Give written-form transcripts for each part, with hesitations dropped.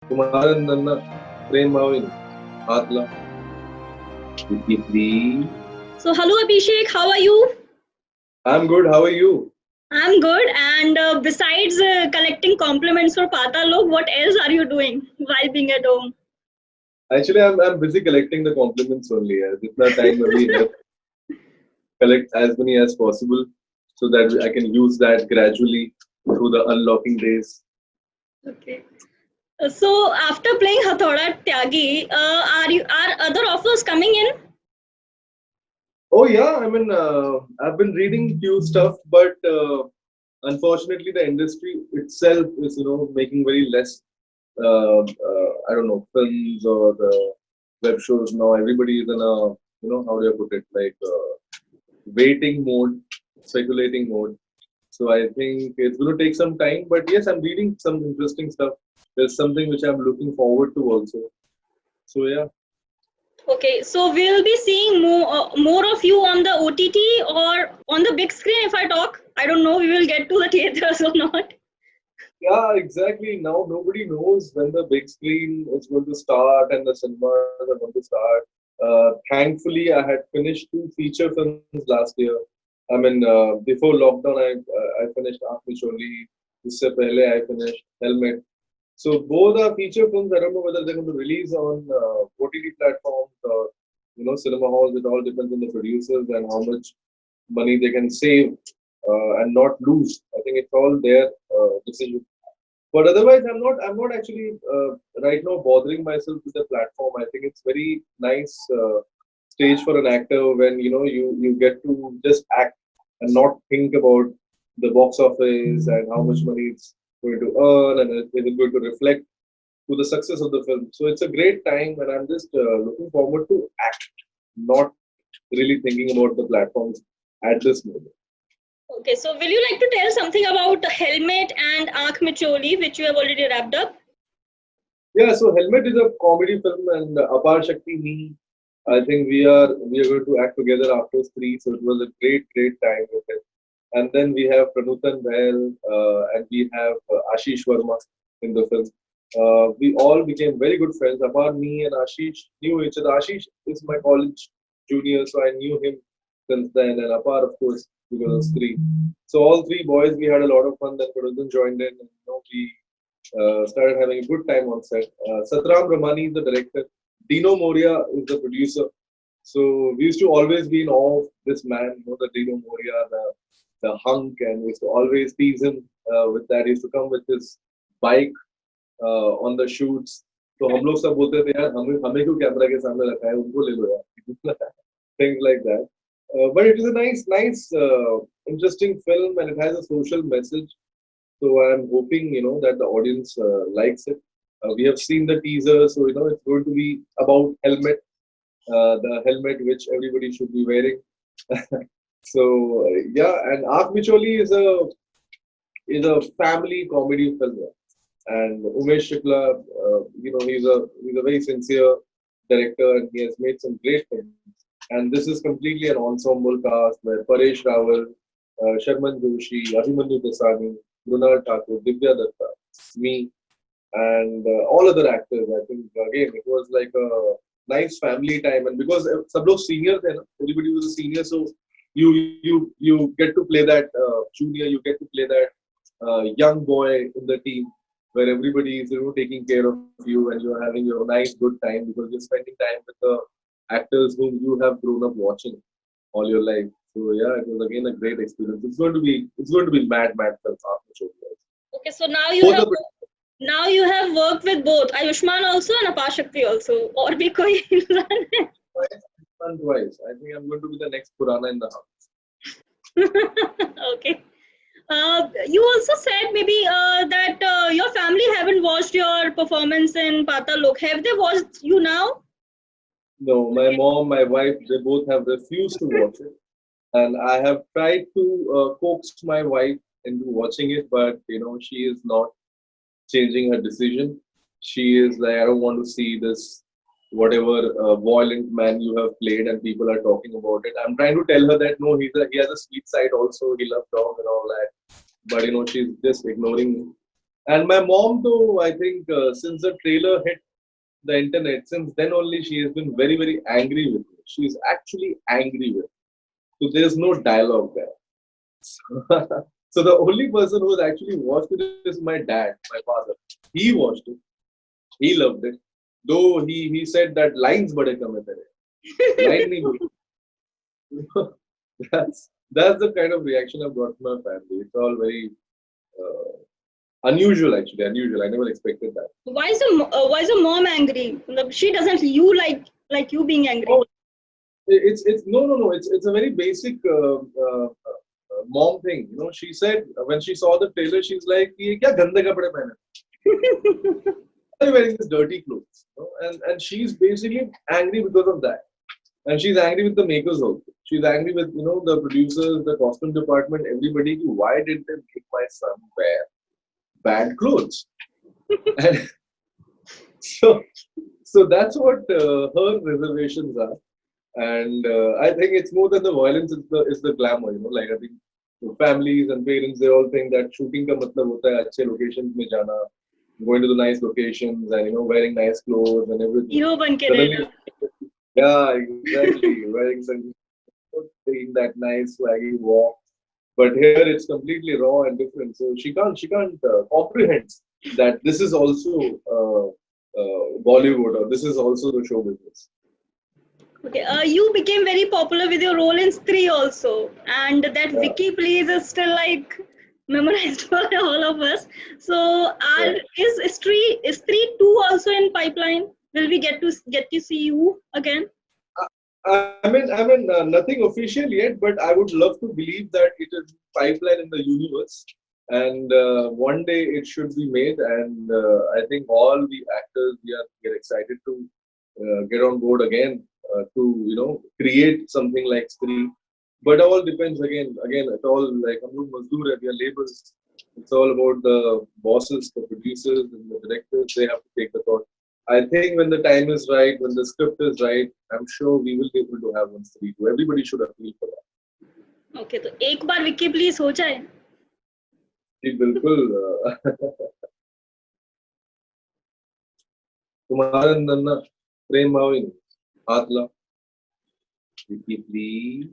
Kumaran Nanna Prem Mavin Atla. So, hello Abhishek, how are you? I'm good. How are you? I'm good. And besides collecting compliments for Paatal Lok, what else are you doing while being at home? Actually, I'm busy collecting the compliments only. Jitna time we have collect as many as possible so that I can use that gradually through the unlocking days. Okay. So, after playing Hathoda Tyagi, are other offers coming in? Oh yeah, I mean I've been reading few stuff, but unfortunately the industry itself is making very less. I don't know, films or web shows now. Everybody is in a how do I put it, like waiting mode, speculating mode. So I think it's going to take some time, but yes, I'm reading some interesting stuff. There's something which I'm looking forward to also. So yeah. Okay, so we'll be seeing more of you on the OTT or on the big screen if I talk. I don't know, we will get to the theaters or not. Yeah, exactly. Now nobody knows when the big screen is going to start and the cinemas are going to start. Thankfully, I had finished two feature films last year. I mean, before lockdown, I finished Aapni Choli. Usse pehle I finished Helmet. So both are feature films. I don't know whether they're going to release on OTT platforms or cinema halls. It all depends on the producers and how much money they can save and not lose. I think it's all their decision. But otherwise, I'm not actually right now bothering myself with the platform. I think it's very nice stage for an actor when you get to just act and not think about the box office and how much money it's going to earn and is it going to reflect to the success of the film. So it's a great time, and I'm just looking forward to act, not really thinking about the platforms at this moment. Okay, so will you like to tell something about Helmet and Aankh Micholi, which you have already wrapped up? Yeah, so Helmet is a comedy film, and Apar Shakti Me. I think we are going to act together after three, so it was a great time with it. And then we have Pranutan Bahl and we have Ashish Verma in the film. We all became very good friends. Apart me and Ashish knew each other. Ashish is my college junior, so I knew him since then. And Apart, of course, because of three. So all three boys, we had a lot of fun. Then Pranutan joined in, and we started having a good time on set. Satram Ramani is the director. Dino Moria is the producer. So we used to always be in awe of this man, the Dino Moria, the hunk, and we used to always tease him with that. He used to come with his bike on the shoots. तो हम लोग सब बोलते थे यार हमें हमें क्यों कैमरा के सामने रखा है उनको ले लो यार things like that. But it is a nice, interesting film, and it has a social message. So I'm hoping that the audience likes it. We have seen the teaser, so it's going to be about helmet, the helmet which everybody should be wearing. So yeah, and Aak Micholi is a family comedy film, and Umesh Shukla, he's a very sincere director, and he has made some great films. And this is completely an ensemble cast where Paresh Rawal, Sharman Joshi, Abhimanyu Dasani, Mrunal Thakur, Divya Datta, me, and all other actors. I think again it was like a nice family time, and because सब लोग senior थे ना, everybody was a senior, so you get to play that junior, you get to play that young boy in the team where everybody is taking care of you and you're having your nice good time because you're spending time with the actors whom you have grown up watching all your life. So yeah, it was again a great experience. It's going to be mad film after show. Okay, so now you Both have are worked with both Ayushman also and Apar Shakti also. और भी कोई इंसान है? twice. I think I'm going to be the next Purana in the house. Okay. You also said maybe that your family haven't watched your performance in Paatal Lok. Have they watched you now? No, my mom, my wife, they both have refused to watch it. And I have tried to coax my wife into watching it, but she is not changing her decision. She is like, I don't want to see this whatever violent man you have played, and people are talking about it. I'm trying to tell her that no, he has a sweet side also. He loves dog and all that, but she's just ignoring me. And my mom, though, I think since the trailer hit the internet, since then only she has been very, very angry with me. She is actually angry with me. So there's no dialogue there. So the only person who's actually watched it is my dad, my father. He watched it. He loved it. Though he said that lines bade kam hai tere. Line nahi boli. That's the kind of reaction I've got from my family. It's all very uh, unusual actually. Unusual. I never expected that. Why is the mom angry? Matlab, she doesn't you like you being angry. Oh, it's no. It's a very basic mom thing. You know, she said when she saw the trailer, she's like, "ये क्या गंदे कपड़े पहने?" Why are you wearing these dirty clothes? You know? And she's basically angry because of that. And she's angry with the makers also. She's angry with the producers, the costume department, everybody. Why did they make my son wear bad clothes? And so, so that's what her reservations are. And I think it's more than the violence; it's the glamour. Like I think families and parents they all think that shooting ka matlab hota hai अच्छे locations में जाना, going to the nice locations and wearing nice clothes and everything. Hero ban ke Suddenly, rehna. yeah, exactly. Wearing some taking that nice swaggy walk. But here it's completely raw and different. So she can't comprehend that this is also Bollywood or this is also the show business. Okay, you became very popular with your role in Stree also, and that Yeah, Vicky plays is still like memorized for all of us. So, yeah. is Stree 2 also in pipeline? Will we get to see you again? I mean, nothing official yet, but I would love to believe that it is pipeline in the universe, and one day it should be made. And I think all the actors we are excited to get on board again to create something like Stree. But all depends again. It's all like हम लोग मजदूर है, we are laborers. It's all about the bosses, the producers, and the directors. They have to take the call. I think when the time is right, when the script is right, I'm sure we will be able to have one Stree 2. Everybody should appeal for that. Okay, तो एक बार Vicky please हो जाए. जी बिल्कुल तुम्हारे नन्ना प्रेम भाविन हाथ ला please.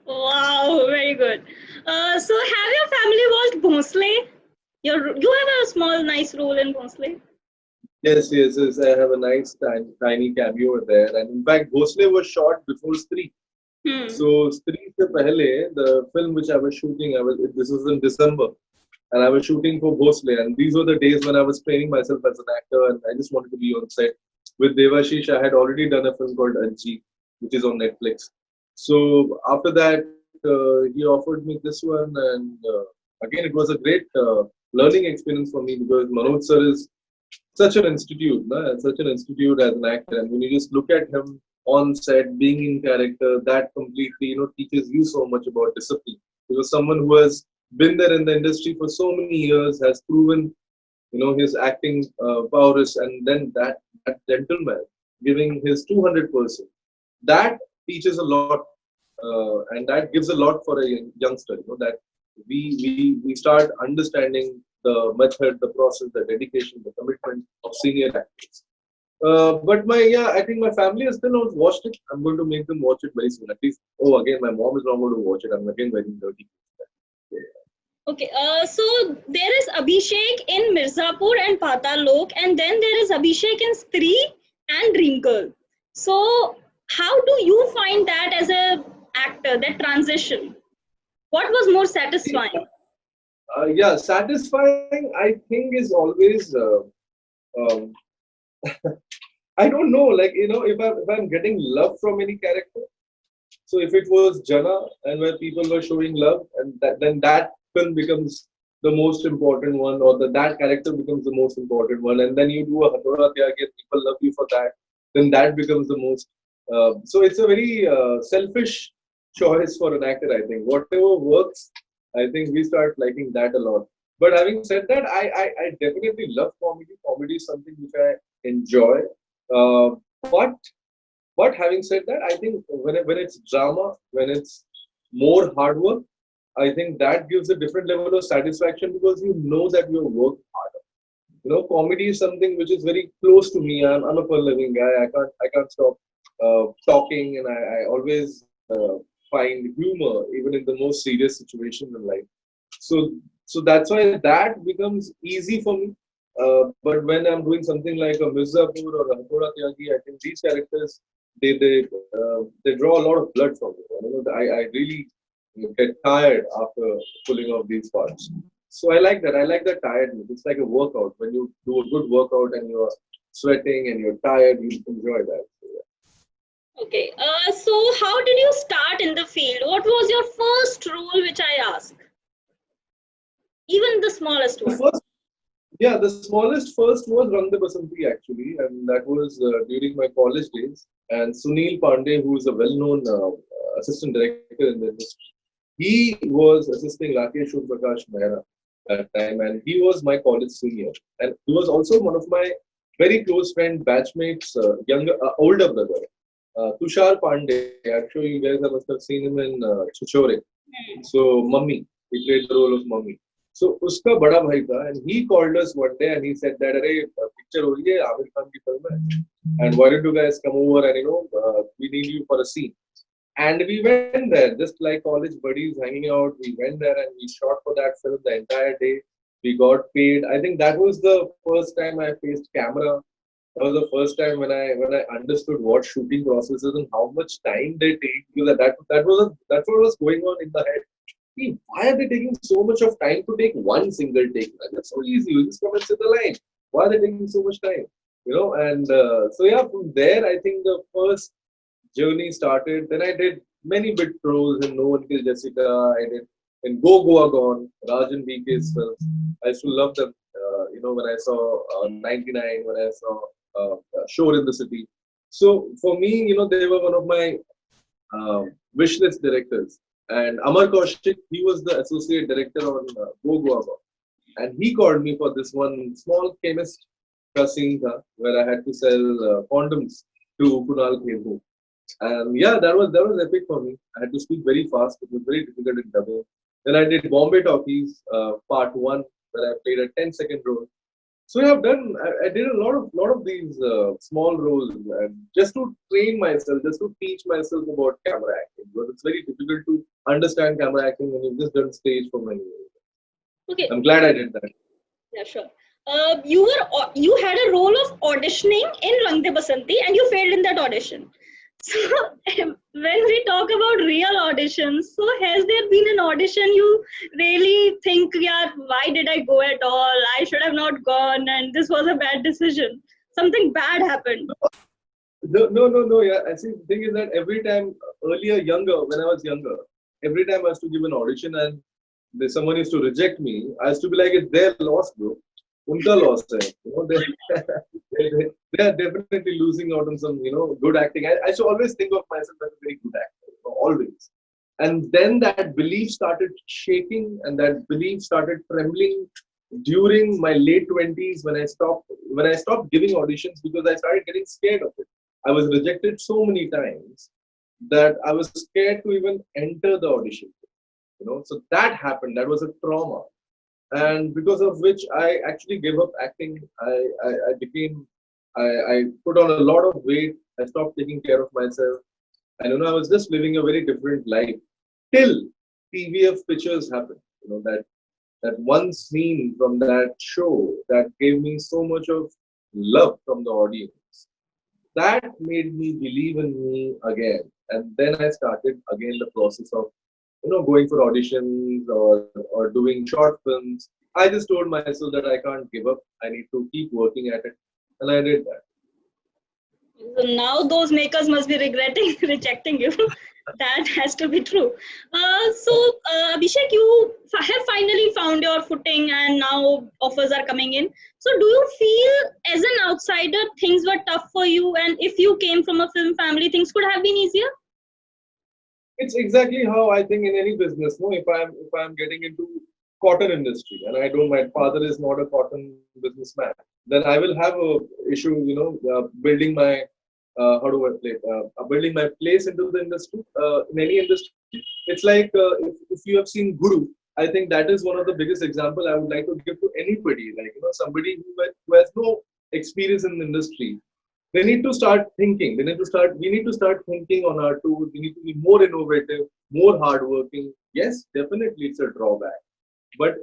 Wow, very good. So have your family watched Bhonsle? You have a small nice role in Bhonsle. Yes. I have a nice tiny cameo there, and in fact, Bhosle was shot before Stree. Hmm. So Stree se pehle, the film which I was shooting, this was in December, and I was shooting for Bhosle, and these were the days when I was training myself as an actor, and I just wanted to be on set. With Devashish, I had already done a film called Anji, which is on Netflix. So after that, he offered me this one, and again, it was a great learning experience for me because Manoj sir is such an institute, na? Such an institute as an actor. And when you just look at him on set, being in character, that completely, teaches you so much about discipline. Because someone who has been there in the industry for so many years has proven, his acting prowess, and then that gentleman giving his 200%. That teaches a lot, and that gives a lot for a youngster. That we start understanding the method, the process, the dedication, the commitment of senior actors. But I think my family has still not watched it. I'm going to make them watch it very soon. At least, oh, again, my mom is not going to watch it. I'm again very dirty. Yeah. Okay, so there is Abhishek in Mirzapur and Paatal Lok, and then there is Abhishek in Stree and Dream Girl. So how do you find that as a actor, that transition? What was more satisfying? Satisfying. I think is always. Um, I don't know. Like if I'm getting love from any character. So if it was Jana and where people were showing love, and then that film becomes the most important one, or that character becomes the most important one, and then you do a Hathoda Tyagi, people love you for that, then that becomes the most. So it's a very selfish choice for an actor, I think. Whatever works, I think we start liking that a lot. But having said that, I definitely love comedy. Comedy is something which I enjoy. Uh, but but having said that, I think when it's drama, when it's more hard work, I think that gives a different level of satisfaction because you know that you worked hard. Comedy is something which is very close to me. I'm a fun loving guy. I can't stop talking, and I always find humor even in the most serious situations in life. So so that's why that becomes easy for me. But when I'm doing something like a Mirzapur or a Hathoda Tyagi, I think these characters they draw a lot of blood from me. I really get tired after pulling off these parts. So I like that. I like that tiredness. It's like a workout. When you do a good workout and you're sweating and you're tired, you enjoy that. So, yeah. Okay. So how did you start in the field? What was your first role, which I asked? Even the smallest The one. first, yeah, the smallest first was Rang de Basanti actually, and that was during my college days. And Sunil Pandey, who is a well-known assistant director in the industry, he was assisting Rakesh Prakash Mehra that time, and he was my college senior, and he was also one of my very close friend, batchmates, older brother, Tushar Pandey. I'm sure you guys must have seen him in Chichore. So Mummy, he played the role of Mummy. So उसका बड़ा भाई था, and he called us one day and he said that अरे picture हो रही है आमिर खान की film है, and why don't you guys come over and we need you for a scene. And we went there, just like college buddies hanging out. We went there and we shot for that film the entire day. We got paid. I think that was the first time I faced camera. That was the first time when I understood what shooting process is and how much time they take. Because that's what was going on in the head. See, why are they taking so much of time to take one single take? Man? That's so easy. You just come and sit the line. Why are they taking so much time? And so yeah, from there I think the first journey started. Then I did many bit roles in No One Kills Jessica. I did in Go Goa Gone, Rajan BK's films. I used to love them. When I saw 99, when I saw Shore in the City. So for me, they were one of my wish list directors. And Amar Kaushik, he was the associate director on Go Goa Gone. And he called me for this one small chemist ka scene tha, where I had to sell condoms to Kunal Khebu. And yeah, that was epic for me. I had to speak very fast. It was very difficult in dubbing. Then I did Bombay Talkies Part One, where I played a 10-second role. So yeah, I did a lot of these small roles, and just to train myself, just to teach myself about camera acting. Because it's very difficult to understand camera acting when you've just done stage for many years. Okay. I'm glad I did that. Yeah, sure. You had a role of auditioning in Rang De Basanti and you failed in that audition. So when we talk about real auditions, so has there been an audition you really think, yeah, why did I go at all? I should have not gone, and this was a bad decision. Something bad happened. No. Yeah, I see. The thing is that every time when I was younger, every time I used to give an audition and someone used to reject me, I used to be like, it's their loss, bro. Unka loss hai. They are definitely losing out on some, good acting. I should always think of myself as a very good actor, always. And then that belief started shaking, and that belief started trembling during my late 20s when I stopped giving auditions because I started getting scared of it. I was rejected so many times that I was scared to even enter the audition. So that happened. That was a trauma, and because of which I actually gave up acting. I put on a lot of weight. I stopped taking care of myself, and I was just living a very different life till TVF pictures happened. That one scene from that show that gave me so much of love from the audience. That made me believe in me again. And then I started again the process of, going for auditions or doing short films. I just told myself that I can't give up. I need to keep working at it. And I did that. So now those makers must be regretting rejecting you. That has to be true. Abhishek, you have finally found your footing and now offers are coming in. So do you feel as an outsider things were tough for you, and if you came from a film family things could have been easier? It's exactly how I think in any business. No, if I'm getting into cotton industry and my father is not a cotton businessman, then I will have a issue. Building my how do I play? Building my place into the industry. In any industry, It's like if you have seen Guru, I think that is one of the biggest example I would like to give to anybody. Like somebody who has no experience in the industry. They need to start thinking. They need to start. We need to start thinking on our tools. We need to be more innovative, more hardworking. Yes, definitely, it's a drawback, but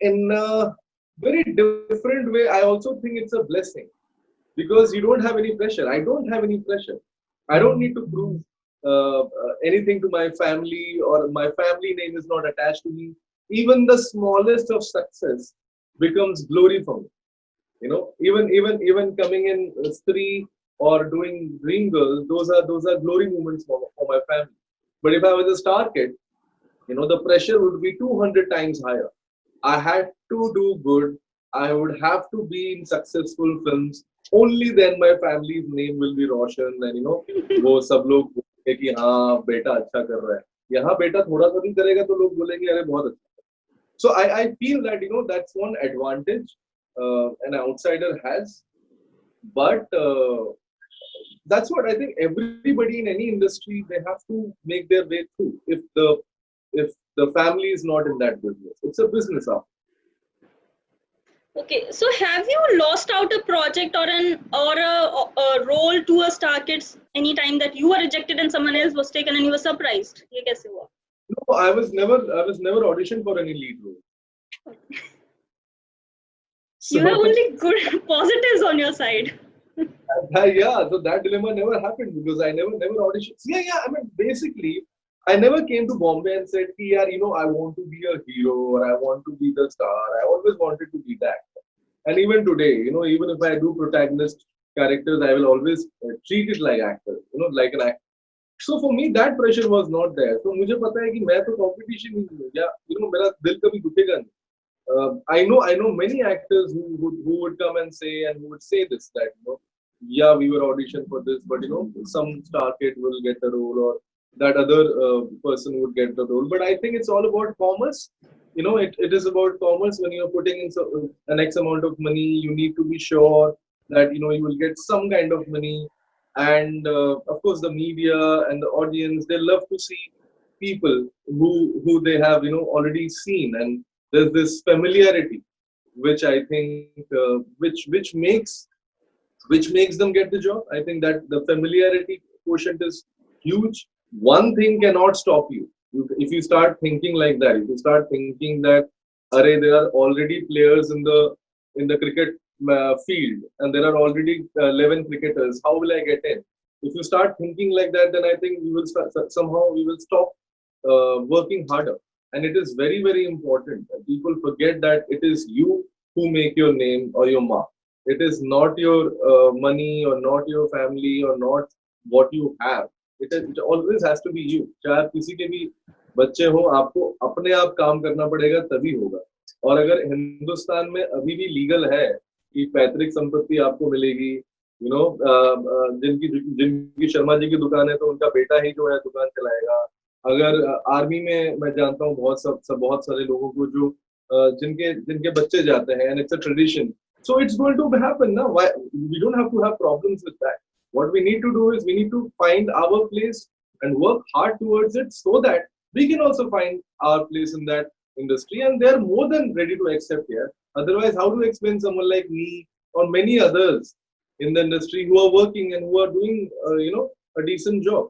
in a very different way, I also think it's a blessing because you don't have any pressure. I don't have any pressure. I don't need to prove anything to my family, or my family name is not attached to me. Even the smallest of success becomes glory for me. Even coming in Stree or doing Dream Girl, those are glory moments for my family. But if I was a star kid, the pressure would be 200 times higher. I had to do good. I would have to be in successful films. Only then my family's name will be Roshan, and वो सब लोग बोलेंगे कि हाँ बेटा अच्छा कर रहा है. यहाँ बेटा थोड़ा सा भी करेगा तो लोग बोलेंगे अरे बहुत अच्छा. So I feel that that's one advantage an outsider has, but that's what I think everybody in any industry, they have to make their way through. If the family is not in that business, it's a business after. Okay, so have you lost out a project or a role to a Star Kids anytime that you were rejected and someone else was taken and you were surprised? ये कैसे हुआ? No, I was never auditioned for any lead role. You have only good positives on your side. Yeah, so that dilemma never happened because I never auditioned. Yeah. I mean, basically, I never came to Bombay and said, "Yeah, I want to be a hero or I want to be the star." I always wanted to be that. And even today, even if I do protagonist characters, I will always treat it like actor, like an actor. So for me, that pressure was not there. So मुझे पता है कि मैं तो competition ही हूँ, या मेरा दिल कभी दुखेगा नहीं. I know many actors who would come and say, and who would say this, that yeah, we were auditioned for this, but some star kid will get a role, or that other person would get the role. But I think it's all about commerce. It is about commerce. When you're putting in an X amount of money, you need to be sure that you will get some kind of money. And of course, the media and the audience, they love to see people who they have already seen, and there's this familiarity, which I think which makes them get the job. I think that the familiarity quotient is huge. One thing cannot stop you. If you start thinking like that, if you start thinking that, array, there are already players in the cricket field, and there are already 11 cricketers. How will I get in? If you start thinking like that, then I think somehow we will stop working harder. And it is very, very important that people forget that it is you who make your name or your mark. It is not your money, or not your family, or not what you have. It always has to be you. चाहे आप किसी के भी बच्चे हो, आपको अपने आप काम करना पड़ेगा, तभी होगा. और अगर हिंदुस्तान में अभी भी लीगल है कि पैतृक संपत्ति आपको मिलेगी, जिनकी शर्मा जी की दुकान है तो उनका बेटा ही जो है दुकान चलाएगा. अगर आर्मी में मैं जानता हूँ बहुत सारे लोगों को जो जिनके बच्चे जाते हैं, and it's a tradition. So it's going to happen now. Why we don't have to have problems with that. What we need to do is we need to find our place and work hard towards it, so that we can also find our place in that industry, and they're more than ready to accept here. Otherwise, how to explain someone like me or many others in the industry who are working and who are doing a decent job,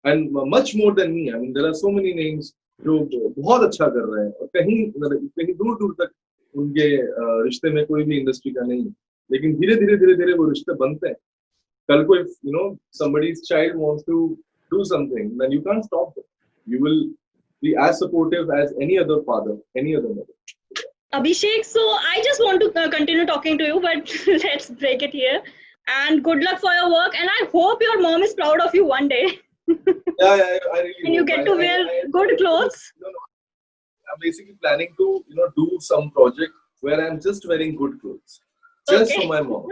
and much more than me. I mean, there are so many names जो बहुत अच्छा कर रहे हैं, और कहीं दूर दूर तक उनके रिश्ते में कोई भी इंडस्ट्री का नहीं, लेकिन धीरे धीरे वो रिश्ते बनते हैं. कल को if somebody's child wants to do something, then you can't stop them. You will be as supportive as any other father, any other mother. Abhishek, so I just want to continue talking to you, but let's break it here. And good luck for your work, and I hope your mom is proud of you one day. Yeah, I really. And you get to wear good clothes. No. I'm basically planning to do some project where I'm just wearing good clothes, just for my mom.